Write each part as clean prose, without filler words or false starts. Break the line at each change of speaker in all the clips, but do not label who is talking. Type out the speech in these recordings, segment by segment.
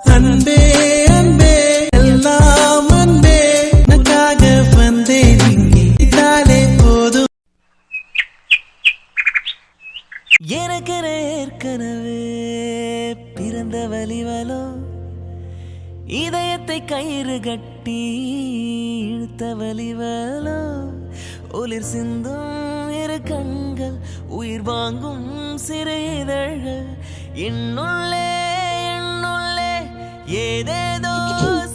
அன்பே அன்பே எல்லாம் அன்பே உனக்காக வந்தேன் இங்கே இதாலே போதும். எனக்கு ஏற்கனவே பிறந்த வலிவலோ இதயத்தை கயிறு கட்டி இழுத்த வலிவலோ ஒளிர் சிந்தும் இரு கண்கள் உயிர் வாங்கும் சிறு இதழ்கள் என்னுள்ளே ஏதேதோ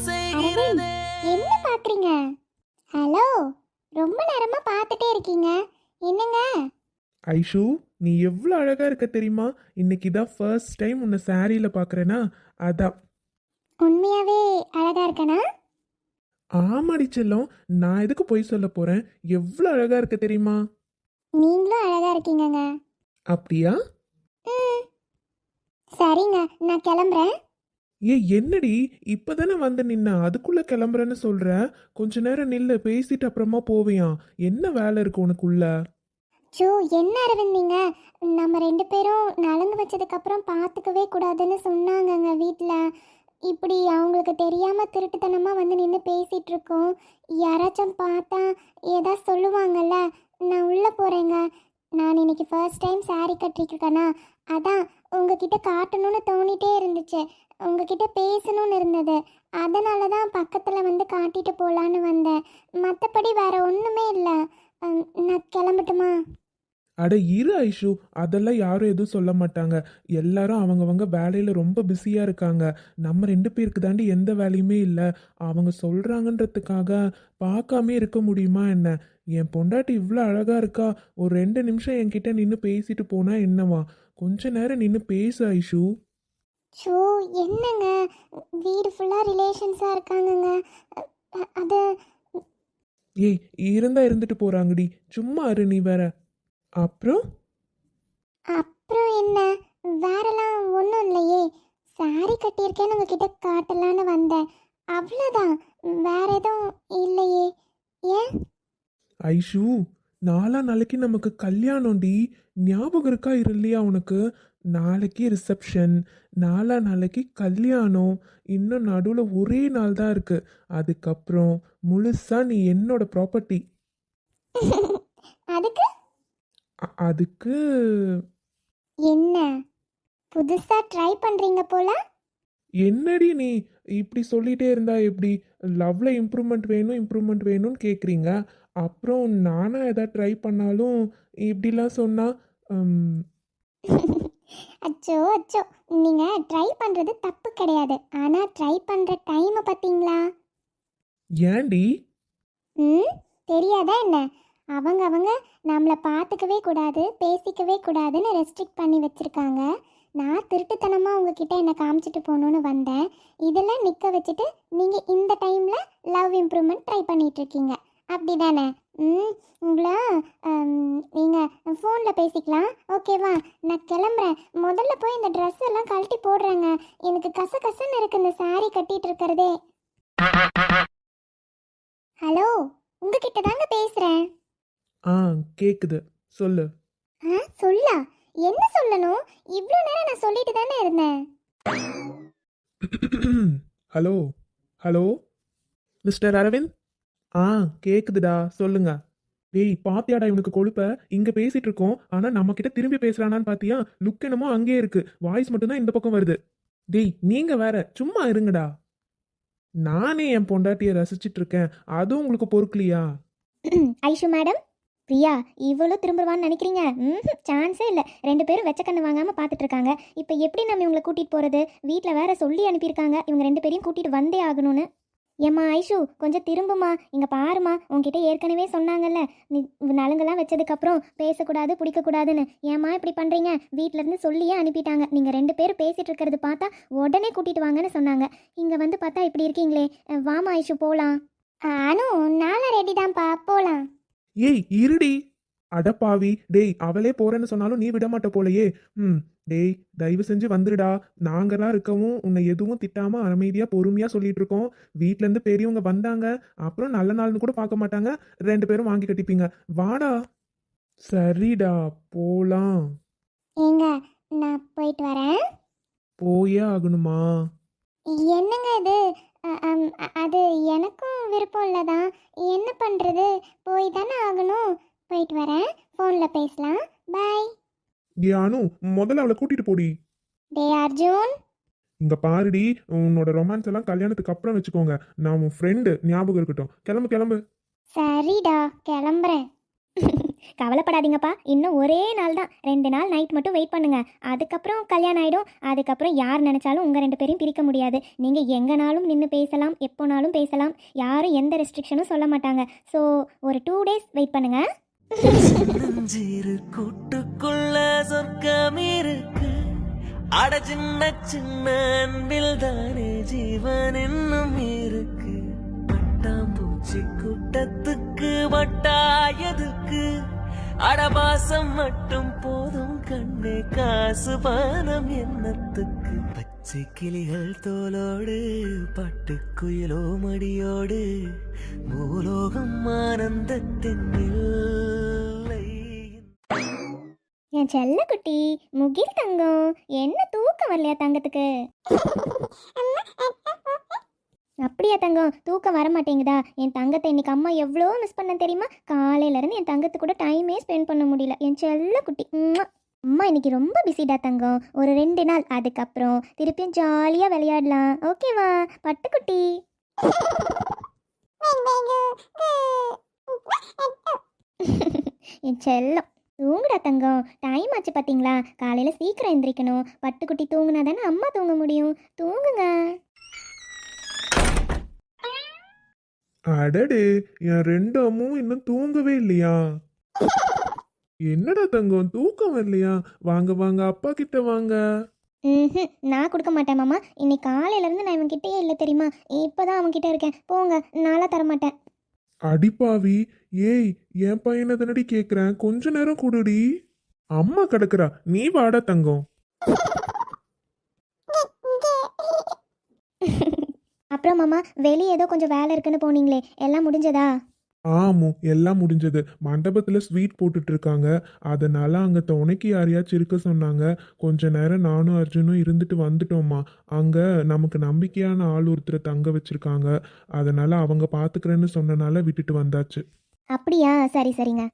செய்கிறதே.
என்ன பாக்குறீங்க? ஹலோ, ரொம்ப நேரமா பார்த்துட்டே இருக்கீங்க, என்னங்க?
ஐஷு, நீ எவ்வளோ அழகா இருக்க தெரியுமா? இன்னைக்கு தான் ஃபர்ஸ்ட் டைம் உன்னை சாரியில பார்க்குறேன்னா அதான்.
உண்மையாவே அழகா இருக்கனா?
ஆமாடி செல்லம், நான் எதுக்கு போய் சொல்ல போறேன்? எவ்வளோ அழகா இருக்க தெரியுமா?
நீங்களும் அழகா இருக்கீங்கங்க.
அப்படியா?
சரிங்க, நான் கிளம்புறேன்.
என்னடி இப்பதானே வந்து நின்ன அதுக்குள்ள கிளம்புறேன்னு சொல்ற? கொஞ்ச நேரம் நில்லு, பேசிட்டு அப்புறமா போவியா? என்ன வேலை இருக்கு உனக்குள்ள?
சோ, என்ன அரவிந்த் நீங்க? நம்ம 2 பேரும் நலங்கு வச்சதுக்கு அப்புறம் பார்த்துக்கவே கூடாதுன்னு சொன்னாங்கங்க வீட்டில். இப்படி அவங்களுக்கு தெரியாம திருட்டுத்தனமா வந்து நின்று பேசிட்டு இருக்கோம். யாராச்சும் பார்த்தா ஏதா சொல்லுவாங்கல்ல. நான் உள்ள போறேங்க. நான் இன்னைக்கு ஃபர்ஸ்ட் டைம் சாரி கட்டிருக்கேனா, அதான் உங்ககிட்ட காட்டணும்னு தோணிட்டே இருந்துச்சு. உங்ககிட்ட பேசணும்னு இருந்தது. அதனால தான் பக்கத்தில் வந்து காட்டிட்டு போகலான்னு வந்தேன். மற்றபடி வேற ஒன்றுமே இல்லை. நான் கிளம்பட்டுமா?
அட இரு ஐஷு, அதெல்லாம் யாரும் எதுவும் சொல்ல மாட்டாங்க. எல்லாரும் அவங்கவங்க வேலையில ரொம்ப பிஸியா இருக்காங்க. நம்ம 2 பேருக்கு தாண்டி எந்த வேலையுமே இல்லை. அவங்க சொல்றாங்கன்றதுக்காக பார்க்காம இருக்க முடியுமா என்ன? என் பொண்டாட்டி இவ்வளோ அழகா இருக்கா, ஒரு 2 நிமிஷம் என்கிட்ட நின்று பேசிட்டு போனா என்னவா? கொஞ்ச நேரம் நின்று பேசு ஐஷு.
ஷோ, என்னங்க, வீடு ஃபுல்லாக ரிலேஷன்ஸாக இருக்காங்கங்க. அது
ஏய், இருந்தா இருந்துட்டு போறாங்கடி, சும்மா இரு நீ வேற. அப்புறம்
அப்புறம் என்ன? வேறெல்லாம் ஒன்றும் இல்லையே. சாரி கட்டியிருக்கேன்னு உங்ககிட்ட காட்டலான்னு வந்தேன், அவ்வளோதான். வேற எதுவும் இல்லையே. ஏன்?
ஐஷு, நாளைக்கு நமக்கு கல்யாணம்டி. ஞாபகம் இருக்கா இல்லையா உனக்கு? நாளைக்கு ரிசப்ஷன், நாளைக்கு கல்யாணம். இன்னும் நடுவில் ஒரே நாள் தான் இருக்கு. அதுக்கப்புறம் முழுசா நீ என்னோட ப்ராப்பர்ட்டி.
அதுக்கு
அதுக்கு
என்ன? புதுசா ட்ரை பண்றீங்க போல.
என்னடி நீ இப்படி சொல்லிட்டே இருந்தா எப்படி? லவ்ல இம்ப்ரூவ்மெண்ட் வேணும், இம்ப்ரூவ்மெண்ட் வேணும்னு கேட்குறீங்க. அப்புறம் நானா எதாவது ட்ரை பண்ணாலும் இப்படிலாம் சொன்னா
அச்சோ அச்சோ, நீங்க ட்ரை பண்றது தப்பு கிடையாது. ஆனா ட்ரை பண்ற டைம் பாத்தீங்களா?
ஏண்டி?
தெரியாதா என்ன? அவங்க நம்மளை பார்த்துக்கவே கூடாது, பேசிக்கவே கூடாதுன்னு ரெஸ்ட்ரிக்ட் பண்ணி வச்சுருக்காங்க. நான் திருட்டுத்தனமாக உங்ககிட்ட என்னை காமிச்சிட்டு போகணுன்னு வந்தேன். இதெல்லாம் நிற்க வச்சுட்டு நீங்கள் இந்த டைமில் லவ் இம்ப்ரூவ்மெண்ட் ட்ரை பண்ணிகிட்ருக்கீங்க, அப்படி தானே? உங்களை நீங்கள் ஃபோனில் பேசிக்கலாம், ஓகேவா? நான் கிளம்புறேன். முதல்ல போய் இந்த ட்ரெஸ் எல்லாம் கழட்டி போடுறேங்க. எனக்கு கசகசன்னு இருக்குது இந்த சாரீ கட்டிகிட்டு இருக்கிறதே. ஹலோ, உங்ககிட்ட தாங்க பேசுகிறேன்.
கேக்குது, சொல்லு.
சொல்லா? என்ன சொல்லணும்? இவ்வளோ நேரம் நான் சொல்லிட்டு தானே இருந்தேன்.
Hello hello mister Arvind. கேக்குதுடா, சொல்லுங்க. டேய், பாத்தியாடா இவனுக்கு கொழுப்ப? இங்க பேசிட்டு இருக்கோம், ஆனா நம்ம கிட்ட திரும்பி பேசுறானான்னு பாத்தியா? லுக் என்னமோ அங்கேயே இருக்கு, வாய்ஸ் மட்டும்தான் இந்த பக்கம் வருது. டேய், நீங்க வேற சும்மா இருங்கடா. நானே என் பொண்டாட்டியை ரசிச்சிட்டு இருக்கேன், அதுவும் உங்களுக்கு பொறுக்கலையா?
ஐஷு மேடம், பிரியா இவ்வளோ திரும்புவான்னு நினைக்கிறீங்க? சான்ஸே இல்லை. 2 பேரும் வெச்ச கண்ணு வாங்காமல் பார்த்துட்டு இருக்காங்க. இப்போ எப்படி நம்ம இவங்களை கூட்டிகிட்டு போகிறது? வீட்டில் வேற சொல்லி அனுப்பியிருக்காங்க இவங்க 2 பேரையும் கூட்டிகிட்டு வந்தே ஆகணும்னு. ஏம்மா ஐஷு, கொஞ்சம் திரும்புமா, இங்கே பாருமா. உங்ககிட்ட ஏற்கனவே சொன்னாங்கல்ல, நீ நலுங்கெல்லாம் வச்சதுக்கப்புறம் பேசக்கூடாது, பிடிக்கக்கூடாதுன்னு. ஏம்மா இப்படி பண்ணுறீங்க? வீட்டிலேருந்து சொல்லியே அனுப்பிட்டாங்க. நீங்கள் 2 பேரும் பேசிகிட்டு இருக்கிறது பார்த்தா உடனே கூட்டிகிட்டு வாங்கன்னு சொன்னாங்க. இங்கே வந்து பார்த்தா இப்படி இருக்கீங்களே. வாமா ஐஷு, போகலாம். நானும் ரெடி தான்ப்பா, போகலாம்.
ஏய் இருடி, அடப்பாவி. டேய், அவளே போறேன்னு சொன்னாலும் நீ விட மாட்ட போலையே. டேய், தயவு செஞ்சு வந்துடுடா. நாங்கெல்லாம் இருக்கவும் உன்னை எதுவும் திட்டாம அமைதியா பொறுமையா சொல்லிட்டு இருக்கோம். வீட்ல இருந்து பெரியவங்க வந்தாங்க, அப்புறம் நல்ல நாள்னு கூட பார்க்க மாட்டாங்க. 2 பேரும் வாங்கி கட்டிப்பீங்க. வாடா. சரிடா, போலாம்.
ஏங்க, நான் போயிட்டு வரேன்.
போயே ஆகணுமா?
என்னங்க இது? அது எனக்கும் விருப்பம் இல்லதான். என்ன பண்ணுறது? போய் தானே ஆகணும். போயிட்டு வரேன். ஃபோனில் பேசலாம். பாய்.
ஏ அனு, முதல்ல அவளை கூட்டிட்டு போடி.
டே அர்ஜுன்.
இங்க பாருடி, உன்னோட ரொமான்ஸ் எல்லாம் கல்யாணத்துக்கு அப்புறம் வச்சுக்கோங்க. நான் உன் ஃப்ரெண்டு, ஞாபகம் இருக்கட்டும். கிளம்பு கிளம்பு.
சரிடா, கிளம்புறேன். கவலைப்படாதீங்கப்பா, இன்னும் ஒரே நாள் தான். 2 நாள் நைட் மட்டும் வெயிட் பண்ணுங்க. அதுக்கப்புறம் கல்யாணம் ஆகிடும். அதுக்கப்புறம் யார் நினச்சாலும் உங்கள் 2 பேரையும் பிரிக்க முடியாது. நீங்கள் எங்கேனாலும் நின்று பேசலாம், எப்போனாலும் பேசலாம். யாரும் எந்த ரெஸ்ட்ரிக்ஷனும் சொல்ல மாட்டாங்க. ஸோ ஒரு 2 days வெயிட் பண்ணுங்க.
சின்னஞ்சிறு கூட்டுக்குள்ள சொர்க்கம் இருக்கு. அட சின்ன சின்ன அன்பில் தானே ஜீவன் இன்னும் இருக்கு. பட்டாம்பூச்சி கூட்டத்துக்கு வட்டாயதுக்கு. அடபாசம் மட்டும் போதும் கண்ணே, காசு பானம் எண்ணத்துக்கு. பச்சை கிளிகள் தோலோடு பட்டுக்குயிலோ மடியோடு பூலோகம் ஆனந்தத்தின் எல்லை.
என் செல்ல குட்டி முகில் தங்கம், என்ன தூக்கம் வரலையா தங்கத்துக்கு? அப்படியா தங்கம், தூக்கம் வர மாட்டேங்குதா? என் தங்கத்தை இன்னைக்கு அம்மா எவ்வளோ மிஸ் பண்ண தெரியுமா? காலையிலேருந்து என் தங்கத்து கூட டைமே ஸ்பெண்ட் பண்ண முடியல. என் செல்ல குட்டி, அம்மா இன்னைக்கு ரொம்ப பிஸிடா தங்கம். ஒரு 2 நாள், அதுக்கப்புறம் திருப்பியும் ஜாலியாக விளையாடலாம். ஓகேவா பட்டுக்குட்டி? என் செல்லம், தூங்குடா தங்கம். டைம் ஆச்சு பார்த்தீங்களா? காலையில் சீக்கிரம் எந்திரிக்கணும். பட்டுக்குட்டி தூங்குனா தானே அம்மா தூங்க முடியும். தூங்குங்க.
அடடே, என் 2 அம்மாவும் இன்னும் தூங்கவே இல்லையா? என்னடா தங்கம், தூக்கம் வரலையா? வாங்க வாங்க, அப்பா கிட்ட வாங்க.
நான் கொடுக்க மாட்டேன் மாமா. இன்னைக்கு காலையிலேருந்து நான் இவன்கிட்டயே இல்லை தெரியுமா? இப்போ தான் அவன்கிட்ட இருக்கேன். போங்க, நாளாக தரமாட்டேன்.
அடிப்பாவி, ஏய் என் பையனை தானடி கேக்குறேன், கொஞ்ச நேரம் கூடுடி. அம்மா கிடக்குறா, நீ வாடா தங்கம்.
அப்புறம் மாமா, வெளியே ஏதோ கொஞ்சம் வேலை இருக்குன்னு போனீங்களே, எல்லாம் முடிஞ்சதா?
ஆமோ, எல்லாம் முடிஞ்சது. மண்டபத்துல ஸ்வீட் போட்டுட்டு இருக்காங்க. அதனால அங்க துணைக்கு யாரையாச்சும் இருக்க சொன்னாங்க. கொஞ்ச நேரம் நானும் அர்ஜுனும் இருந்துட்டு வந்துட்டோமா. அங்க நமக்கு நம்பிக்கையான ஆள் ஒருத்தரை தங்க வச்சிருக்காங்க. அதனால அவங்க பாத்துக்கிறேன்னு சொன்னனால விட்டுட்டு வந்தாச்சு.
அப்படியா? சரி சரிங்க.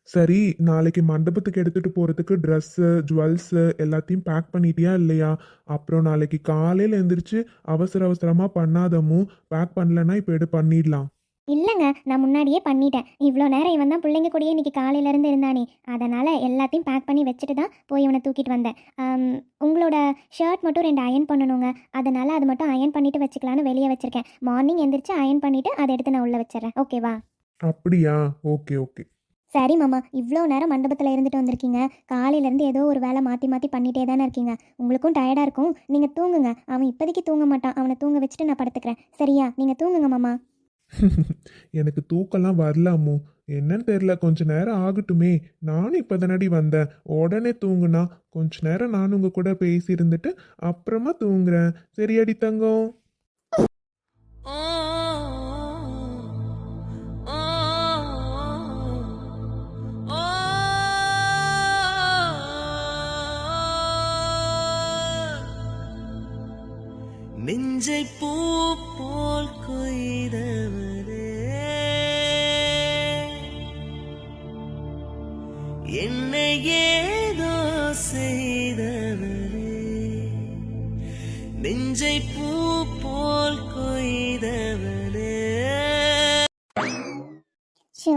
சரி, நாளைக்கு மண்டபத்துக்கு எடுத்துட்டு போறதுக்கு ட்ரெஸ்ஸு, ஜுவல்ஸு எல்லாத்தையும் பேக் பண்ணிட்டியா இல்லையா? அப்புறம் நாளைக்கு காலையில எந்திரிச்சு அவசர அவசரமா பண்ணாதமும், பேக் பண்ணலன்னா இப்போ எடு பண்ணிடலாம்.
இல்லைங்க, நான் முன்னாடியே பண்ணிட்டேன். இவ்வளோ நேரம் இவன் தான் பிள்ளைங்க கூடயே இன்னைக்கு காலையிலேருந்து இருந்தானே, அதனால் எல்லாத்தையும் பேக் பண்ணி வச்சுட்டு தான் போய் இவனை தூக்கிட்டு வந்தேன். உங்களோட ஷர்ட் மட்டும் 2 அயன் பண்ணணுங்க. அதனால் அது மட்டும் அயன் பண்ணிவிட்டு வச்சுக்கலான்னு வெளியே வச்சுருக்கேன். மார்னிங் எந்திரிச்சு அயன் பண்ணிவிட்டு அதை எடுத்து நான் உள்ளே வச்சிடறேன். ஓகேவா?
அப்படியா? Okay okay.
சரி மாமா, இவ்வளோ நேரம் மண்டபத்தில் இருந்துட்டு வந்திருக்கீங்க. காலையிலேருந்து ஏதோ ஒரு வேலை மாற்றி மாற்றி பண்ணிகிட்டே தானே இருக்கீங்க. உங்களுக்கும் டயர்டாக இருக்கும். நீங்கள் தூங்குங்க. அவன் இப்போதைக்கு தூங்க மாட்டான். அவனை தூங்க வச்சுட்டு நான் படுத்துக்கிறேன். சரியா? நீங்கள் தூங்குங்க மாமா.
எனக்கு தூக்கம்லாம் வரலாமோ என்னன்னு தெரியல. கொஞ்ச நேரம் ஆகட்டுமே. நானும் இப்போ தானடி வந்தேன். உடனே தூங்குனா கொஞ்ச நேரம் நானும் உங்க கூட பேசி இருந்துட்டு அப்புறமா தூங்குறேன். சரியாடி தங்கம்?
நெஞ்சை பூ போல் கொய்தவரே, என்னை ஏதோ செய்தவரே. நெஞ்சை பூ போல் கொய்தவரே.
ஷோ,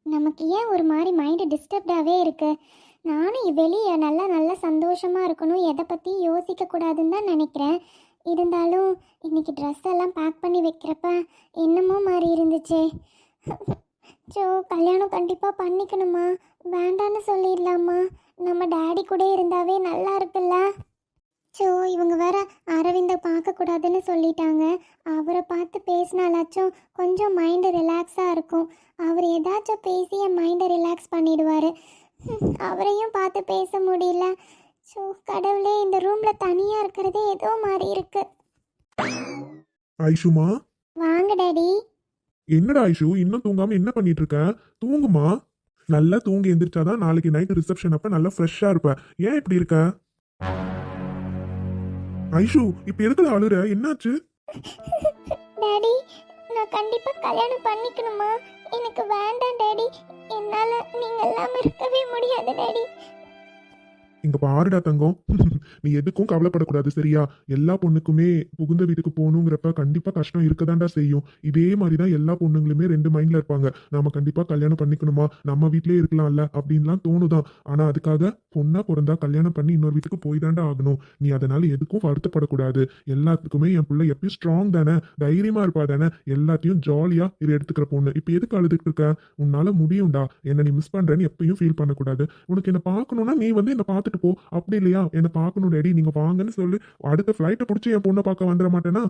நமக்கு ஏன் ஒரு மாதிரி மைண்டு டிஸ்டர்ப்டாகவே இருக்கு? நானும் வெளியே நல்லா சந்தோஷமாக இருக்கணும், எதை பற்றி யோசிக்கக்கூடாதுன்னு தான் நினைக்கிறேன். இருந்தாலும் இன்னைக்கு ட்ரெஸ் எல்லாம் பேக் பண்ணி வைக்கிறப்ப என்னமோ மாதிரி இருந்துச்சு. ஸோ கல்யாணம் கண்டிப்பாக பண்ணிக்கணுமா, வேண்டான்னு சொல்லிடலாமா? நம்ம டேடி கூட இருந்தாவே நல்லா இருக்குல்ல. ஸோ இவங்க வேற அரவிந்தை பார்க்கக்கூடாதுன்னு சொல்லிட்டாங்க. அவரை பார்த்து பேசினாலாச்சும் கொஞ்சம் மைண்டு ரிலாக்ஸாக இருக்கும். அவர் ஏதாச்சும் பேசி என் மைண்டை ரிலாக்ஸ் பண்ணிடுவார். அவரையும் பார்த்து பேச முடியல. ஸோ கடவுளே, இந்த ரூமில் தனியாக இருக்கிறதே ஏதோ மாதிரி இருக்கு.
ஐஷுமா,
வாங்க டேடி.
என்னடா ஐஷு, இன்னும் தூங்காம என்ன பண்ணிட்டு இருக்க? தூங்குமா. நல்லா தூங்கி எந்திரிச்சாதான் நாளைக்கு நைட் ரிசப்ஷன் அப்ப நல்லா ஃப்ரெஷ்ஷா இருப்ப. ஏன் இப்படி இருக்க? ஐஷு இப்ப எதுக்குடா அழுற? என்னாச்சு?
டாடி நான் கண்டிப்பா கல்யாணம் பண்ணிக்கணுமா? எனக்கு வேண்டாம் டாடி. என்னால நீங்க இல்லாம இருக்கவே முடியாது டாடி.
இங்க பாருடா தங்கம், நீ எதுக்கும் கவலைப்படக்கூடாது சரியா? எல்லா பொண்ணுக்குமே புகுந்த வீட்டுக்கு போகணுங்கிறப்ப கண்டிப்பா கஷ்டம் இருக்கதான்டா செய்யும். இதே மாதிரிதான் எல்லா பொண்ணுங்களுமே ரெண்டு மைண்ட்ல இருப்பாங்க. நாம கண்டிப்பா கல்யாணம் பண்ணிக்கணுமா, நம்ம வீட்லயே இருக்கலாம்ல அப்படின்லாம் தோணுதான். ஆனா அதுக்காக பொண்ணா பிறந்தா கல்யாணம் பண்ணி இன்னொரு வீட்டுக்கு போய் தாண்டா ஆகணும். நீ அதனால எதுக்கும் வருத்தப்படக்கூடாது. எல்லாத்துக்குமே என் பிள்ளை எப்பயும் ஸ்ட்ராங் தானே, தைரியமா இருப்பா தானே, எல்லாத்தையும் ஜாலியா இது எடுத்துக்கிற பொண்ணு. இப்ப எதுக்கு அழுதுட்டு இருக்க? உன்னால முடியும்டா. என்ன நீ மிஸ் பண்றேன்னு எப்பயும் ஃபீல் பண்ணக்கூடாது. உனக்கு என்ன பார்க்கணும்னா நீ வந்து என்ன பார்த்துட்டு போ. அப்படி இல்லையா, என்ன பார்க்கணும் டேடி நீங்க வாங்கன்னு சொல்லு. அடுத்த ஃபிளைட்டை பிடிச்சி என் பொண்ணை பார்க்க வந்துட மாட்டேனா?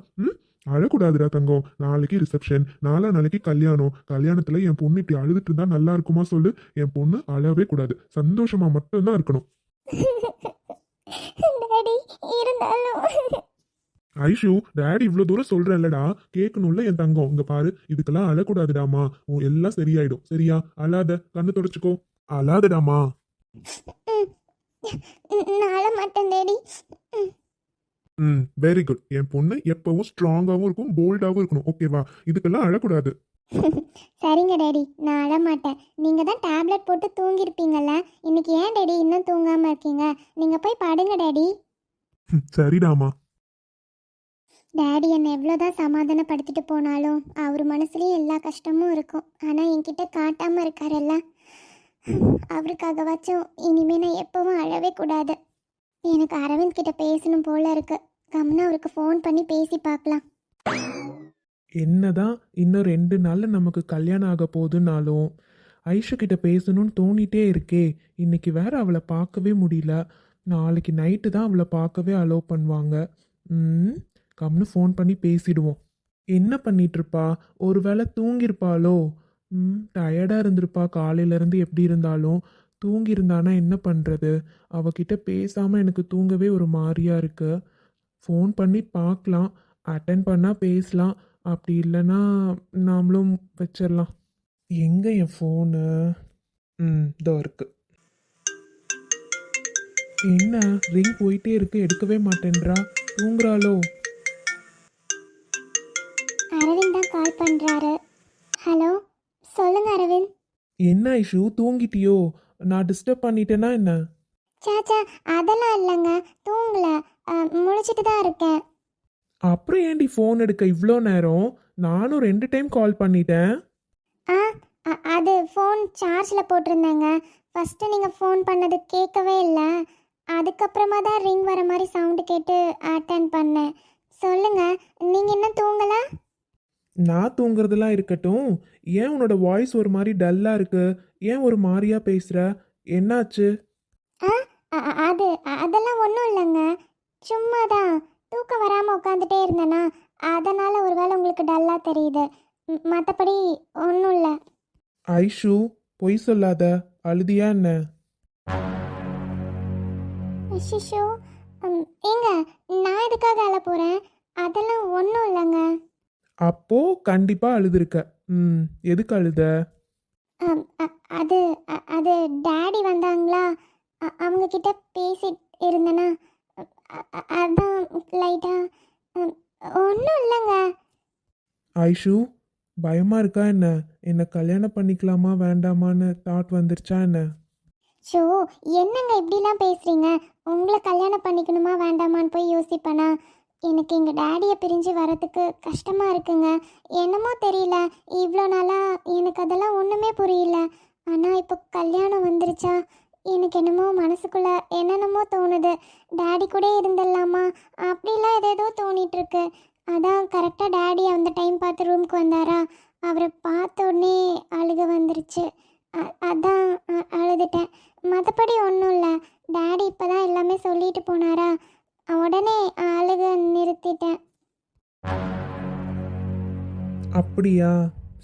அழக்கூடாதுடா தங்கம். நாளைக்கு ரிசப்ஷன், நாளைக்கு கல்யாணம். கல்யாணத்துல என் பொண்ணு இப்படி அழுதுட்டு இருந்தா நல்லா இருக்குமா சொல்லு? என் பொண்ணு அழவே கூடாது, சந்தோஷமா மட்டும்தான் இருக்கணும்.
டாடி இருந்தாலும்
ஐஷு, டேடி இவ்வளவு தூரம் சொல்றேன்லடா, கேட்கணும்ல என் தங்கம். இங்க பாரு, இதுக்கெல்லாம் அழக்கூடாதுடாமா. எல்லாம் சரியாயிடும் சரியா? அழாத, கண்ணு தொடச்சுக்கோ. அழாதடாமா.
நான் அழ மாட்டேன் டாடி.
Very good. என் பொண்ணு எப்பவும் ஸ்ட்ராங்காவும் இருக்கும், போல்டாவும் இருக்கணும். ஓகேவா? இதுக்கெல்லாம் அழக்கூடாது.
சரிங்க டாடி, நான் அழ மாட்டேன். நீங்க தான் டேப்லெட் போட்டு தூங்கிருப்பீங்கல்ல, இன்னைக்கு ஏன் டாடி இன்னும் தூங்காம இருக்கீங்க? நீங்க போய் படுங்க டாடி.
சரிடாமா.
டாடி என்னை எவ்வளோதான் சமாதானப்படுத்திட்டு போனாலும் அவர் மனசுலயும் எல்லா கஷ்டமும் இருக்கும். ஆனால் என்கிட்ட காட்டாமல் இருக்காருல்ல, அவருக்காகவாச்சும் இனிமே நான் எப்பவும் அழவே கூடாது. எனக்கு அரவிந்த் கிட்ட பேசணும் போல இருக்கு. கம்னா அவருக்கு ஃபோன் பண்ணி பேசி பார்க்கலாம்.
என்னதான் இன்னும் 2 நாள்ல நமக்கு கல்யாணம் ஆக போகுதுன்னாலும் ஐஷு கிட்ட பேசணும்னு தோணிட்டே இருக்கே. இன்னைக்கு வேற அவளை பார்க்கவே முடியல. நாளைக்கு நைட்டு தான் அவளை பார்க்கவே அலோவ் பண்ணுவாங்க. கம்னு ஃபோன் பண்ணி பேசிடுவோம். என்ன பண்ணிட்டு இருப்பா? ஒருவேளை தூங்கியிருப்பாளோ? டயர்டாக இருந்திருப்பா காலையிலேருந்து. எப்படி இருந்தாலும் தூங்கியிருந்தானா என்ன பண்ணுறது? அவகிட்ட பேசாமல் எனக்கு தூங்கவே ஒரு மாதிரியா இருக்கு. ஃபோன் பண்ணி பார்க்கலாம், அட்டன் பண்ணால் பேசலாம். அப்படி இல்லைன்னா நாமளும் வச்சிடலாம். எங்கே என் ஃபோனு? இதோ இருக்கு. என்ன ரிங் போயிட்டே இருக்கு, எடுக்கவே மாட்டேன்றா. தூங்குறாளோ?
அரவிந்த் தான் கால் பண்ணுறாரு. ஹலோ, சொல்லுங்க அரவிந்த்.
என்ன ஐஷு, தூங்கிட்டியோ? நான் டிஸ்டர்ப் பண்ணிட்டேனா என்ன?
சாச்சா அதெல்லாம் இல்லைங்க, தூங்கல, முழிச்சிட்டு தான் இருக்கேன்.
அப்புறம் ஏன்டி ஃபோன் எடுக்க இவ்வளோ நேரம்? நானும் 2 டைம் கால் பண்ணிட்டேன்.
அது ஃபோன் சார்ஜில் போட்டிருந்தேங்க. ஃபஸ்ட்டு நீங்கள் ஃபோன் பண்ணது கேட்கவே இல்லை. அதுக்கப்புறமா தான் ரிங் வர மாதிரி சவுண்டு கேட்டு அட்டன் பண்ணேன். சொல்லுங்கள், நீங்கள் இன்னும் தூங்கலை?
நான் தூங்குறதெல்லாம் இருக்கட்டும், ஏன் உன்னோட வாய்ஸ் ஒரு மாதிரி டல்லாக இருக்கு? ஏன் ஒரு மாதிரியா பேசுகிற? என்னாச்சு?
அதெல்லாம் ஒன்றும் இல்லைங்க, சும்மா தான் தூக்கம் வராமல் உட்காந்துட்டே இருந்தேனா, அதனால் ஒரு வேளை உங்களுக்கு டல்லாக தெரியுது. மற்றபடி ஒன்றும் இல்லை.
ஐஷு, பொய் சொல்லாத. அழுதியா என்ன?
அஷிஷோ, ஏங்க நான் எதுக்காக அழ போகிறேன்? அதெல்லாம் ஒன்றும் இல்லைங்க.
அப்போ கண்டிப்பா அழுதுருக்க. எதுக்கு அழுத?
அது அது டாடி வந்தாங்களா, அவங்க கிட்ட பேசிட்டு இருந்தேனா, அதான் லைட்டா. ஒன்றும் இல்லைங்க.
ஐஷு, பயமா இருக்கா என்ன? என்ன கல்யாணம் பண்ணிக்கலாமா வேண்டாமான்னு தாட் வந்துருச்சா என்ன?
ஷோ, என்னங்க இப்படிலாம் பேசுகிறீங்க? உங்களை கல்யாணம் பண்ணிக்கணுமா வேண்டாமான்னு போய் யோசிப்பேனா? எனக்கு எங்கள் டேடியை பிரிஞ்சு வரத்துக்கு கஷ்டமாக இருக்குங்க. என்னமோ தெரியல, இவ்வளோ நாளாக எனக்கு அதெல்லாம் ஒன்றுமே புரியல. ஆனால் இப்போ கல்யாணம் வந்துருச்சா, எனக்கு என்னமோ மனசுக்குள்ளே என்னென்னமோ தோணுது. டேடி கூட இருந்துடலாமா அப்படிலாம் ஏதேதோ தோணிகிட்ருக்கு. அதான் கரெக்டாக டேடி அந்த டைம் பார்த்து ரூமுக்கு வந்தாரா, அவரை பார்த்த உடனே அழுக வந்துருச்சு. அதான் அழுதுட்டேன். மற்றபடி ஒன்றும் இல்லை. டேடி இப்போ தான் எல்லாமே சொல்லிட்டு போனாரா, உடனே அழுக நிறுத்திட்டேன்.
அப்படியா?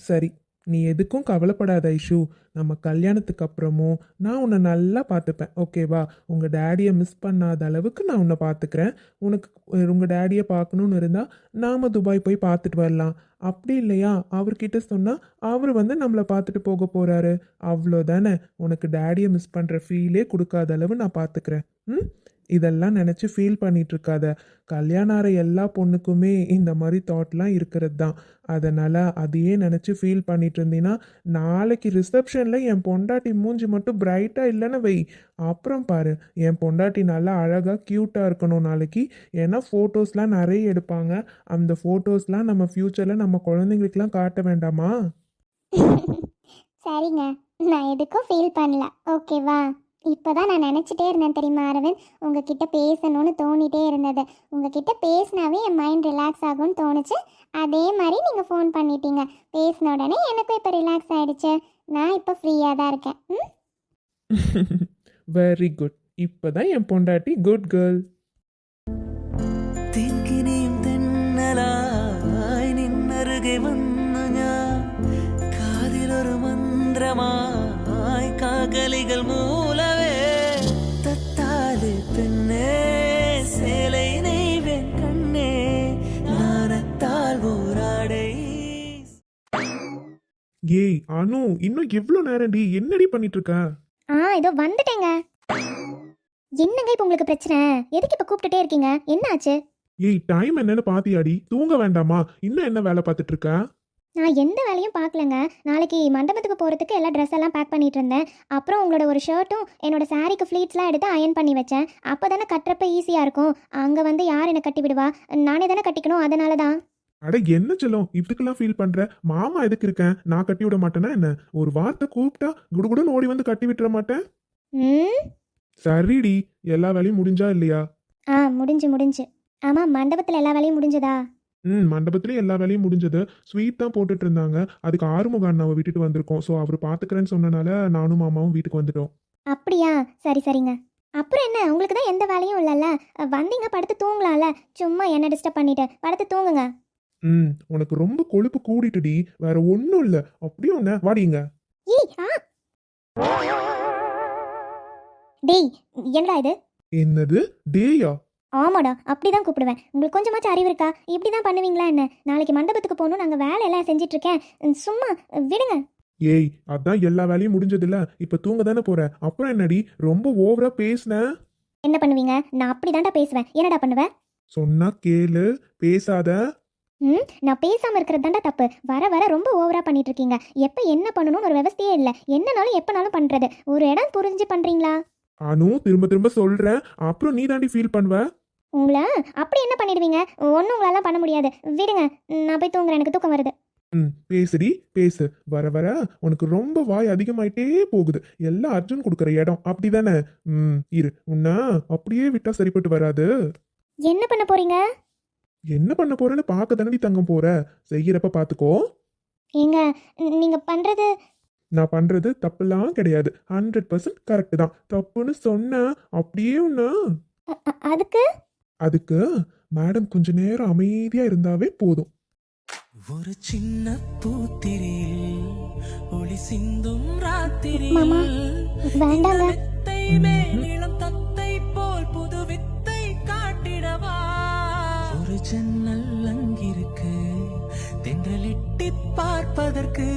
சரி, நீ எதுக்கும் கவலைப்படாத ஐஷு. நம்ம கல்யாணத்துக்கு அப்புறமும் நான் உன்னை நல்லா பார்த்துப்பேன். ஓகேவா? உங்கள் டேடியை மிஸ் பண்ணாத அளவுக்கு நான் உன்னை பார்த்துக்கிறேன். உனக்கு உங்கள் டேடியை பார்க்கணுன்னு இருந்தால் நாம் துபாய் போய் பார்த்துட்டு வரலாம். அப்படி இல்லையா, அவர்கிட்ட சொன்னால் அவர் வந்து நம்மளை பார்த்துட்டு போக போகிறாரு. அவ்வளோதானே. உனக்கு டேடியை மிஸ் பண்ணுற ஃபீலே கொடுக்காத அளவு நான் பார்த்துக்கிறேன். இதெல்லாம் நினச்சி ஃபீல் பண்ணிட்டு இருக்காத. கல்யாணம் ஆகிற எல்லா பொண்ணுக்குமே இந்த மாதிரி தாட்லாம் இருக்கிறது தான். அதனால் அதையே நினச்சி ஃபீல் பண்ணிட்டு இருந்தீங்கன்னா நாளைக்கு ரிசப்ஷனில் என் பொண்டாட்டி மூஞ்சி மட்டும் பிரைட்டாக இல்லைன்னு வை. அப்புறம் பாரு, என் பொண்டாட்டி நல்லா அழகாக க்யூட்டாக இருக்கணும் நாளைக்கு. ஏன்னா ஃபோட்டோஸ்லாம் நிறைய எடுப்பாங்க. அந்த ஃபோட்டோஸ்லாம் நம்ம ஃப்யூச்சரில் நம்ம குழந்தைங்களுக்குலாம் காட்ட வேண்டாமா?
சரிங்க, நான் எதுக்கும் ஃபீல் பண்ணல, ஓகேவா? இப்போதான் நான் நினச்சிட்டே இருந்தேன் தெரியுமா அரவிந்த், உங்ககிட்ட பேசணும்னு தோணிட்டே இருந்தது. உங்ககிட்ட பேசினாவே என் மைண்ட் ரிலாக்ஸ் ஆகும்னு தோணுச்சு. அதே மாதிரி நீங்கள் ஃபோன் பண்ணிட்டீங்க. பேசின உடனே எனக்கும் இப்போ ரிலாக்ஸ் ஆகிடுச்சு. நான் இப்போ ஃப்ரீயாக தான் இருக்கேன்.
Very good. இப்போதான் என் பொண்டாட்டி குட் கேர்ள்.
തെക്കിനിയും തെന്നലായി നിന്നരുകെ വന്നു ഞാൻ കാതിലൊരു മന്ത്രമായി കാകലികൾ മൂലവേ തത്താല് പെണ്ണേ சேலை நெய்வேன் கண்ணே நாணத்தால் போராடை.
ஏய் அனு, இன்னும் எவ்வளோ நேரம்டி? என்னடி பண்ணிட்டு இருக்க?
இதோ வந்துட்டேங்க. என்னங்க இப்போ உங்களுக்கு பிரச்சனை? எதுக்கு இப்போ கூப்பிட்டுட்டே இருக்கீங்க? என்னாச்சு?
ஏய், டைம் என்னன்னு பாத்தியாடி? தூங்க வேண்டாமா? இன்னும் என்ன வேலை பார்த்துட்டு இருக்க?
நான் எந்த வேலையும் பார்க்கலங்க. நாளைக்கு மண்டபத்துக்கு போகிறதுக்கு எல்லா ட்ரெஸ் எல்லாம் பேக் பண்ணிட்டு இருந்தேன். அப்புறம் உங்களோட ஒரு ஷர்ட்டும் என்னோட சாரீக்கு ஃப்ளீட்ஸ்லாம் எடுத்து அயன் பண்ணி வச்சேன். அப்போ தானே கட்டுறப்ப ஈஸியாக இருக்கும். அங்கே வந்து யார் என்னை கட்டி விடுவா? நானே தானே கட்டிக்கணும், அதனால தான்.
அட என்ன செல்லம், இதுக்கெல்லாம் ஃபீல் பண்ற? மாமா எதுக்கு இருக்கேன்? நான் கட்டி விட மாட்டேன்னா என்ன? ஒரு வார்த்தை கூப்பிட்டா குடுகுடுன்னு ஓடி வந்து கட்டி விட்டுற மாட்டேன். சரிடி, எல்லா வேலையும் முடிஞ்சா இல்லையா?
முடிஞ்சு. ஆமாம், மண்டபத்தில் எல்லா வேலையும் முடிஞ்சதா?
மண்டபத்திலேயே எல்லா வேலையும் முடிஞ்சது. ஸ்வீட் தான் போட்டுட்டு இருந்தாங்க. அதுக்கு ஆறுமுக அண்ணாவை விட்டுட்டு வந்திருக்கோம். ஸோ அவர் பார்த்துக்கிறேன்னு சொன்னனால நானும் மாமாவும் வீட்டுக்கு வந்துட்டோம்.
அப்படியா? சரிங்க. அப்புறம் என்ன, உங்களுக்கு தான் எந்த வேலையும் இல்லைல்ல? வந்தீங்க, படுத்து தூங்கலாம்ல. சும்மா என்ன டிஸ்டர்ப் பண்ணிட்டு படுத்து தூங்குங்க.
உனக்கு ரொம்ப கொழுப்பு கூடிட்டுடி. வேற ஒன்றும் இல்லை. அப்படியே ஒன்று வாடிங்க.
டேய், என்னடா இது?
என்னது டேயா?
ஆமாடா, அப்படிதான் கூப்பிடுவேன். உங்களுக்கு கொஞ்சமாச்சும் அறிவு இருக்கா? இப்படி தான் பண்ணுவீங்களா என்ன? நாளைக்கு மண்டபத்துக்கு போகணும், நாங்கள் வேலையெல்லாம் செஞ்சுட்டு இருக்கேன். சும்மா விடுங்க.
ஏய், அதான் எல்லா வேலையும் முடிஞ்சதில்ல. இப்ப தூங்க தானே போற. அப்புறம் என்னடி ரொம்ப ஓவரா பேசுன?
என்ன பண்ணுவீங்க? நான் அப்படிதான்டா பேசுவேன். என்னடா பண்ணுவேன்?
சொன்னா கேளு, பேசாத.
நான் பேசாம இருக்கிறது தான்டா தப்பு. வர வர ரொம்ப ஓவரா பண்ணிட்டு இருக்கீங்க. எப்ப என்ன பண்ணணும்னு ஒரு விவசாயே இல்லை. என்னனாலும் எப்பனாலும் பண்றது. ஒரு இடம் புரிஞ்சு பண்றீங்களா?
அனு, திரும்ப திரும்ப சொல்றேன். அப்புறம் நீ தாண்டி ஃபீல் பண்ணுவ.
உங்களை அப்படி என்ன பண்ணிடுவீங்க? ஒன்றும் உங்களால பண்ண முடியாது. விடுங்க, நான் போய் தூங்குறேன், எனக்கு தூக்கம் வருது.
பேசுடி பேசு. வர வர உனக்கு ரொம்ப வாய் அதிகமாயிட்டே போகுது. எல்லாம் அர்ஜுன் கொடுக்குற இடம் அப்படிதானே? இரு, உன்ன அப்படியே விட்டா சரிப்பட்டு வராது.
என்ன பண்ண போறீங்க?
என்ன பண்ண போறேன்னு பார்க்க தானடி தங்கம் போற. செய்யறப்ப பாத்துக்கோ.
ஏங்க, நீங்க பண்றது...
நான் பண்றது தப்புலாம் கிடையாது. 100% கரெக்ட் தான். தப்புன்னு சொன்ன அப்படியே ஒண்ணு. அதுக்கு மேடம் கொஞ்ச நேரம் அமைதியா இருந்தாவே போதும்.
ஒரு சின்ன பூத்திரியில் ஒளி சிந்தும்
மாமா, வேண்டாங்க.
இளம் தத்தை போல் புது வித்தை காட்டிடவா? ஒரு ஜன்னல் அங்கிருக்கு தென்றலிட்டு பார்ப்பதற்கு.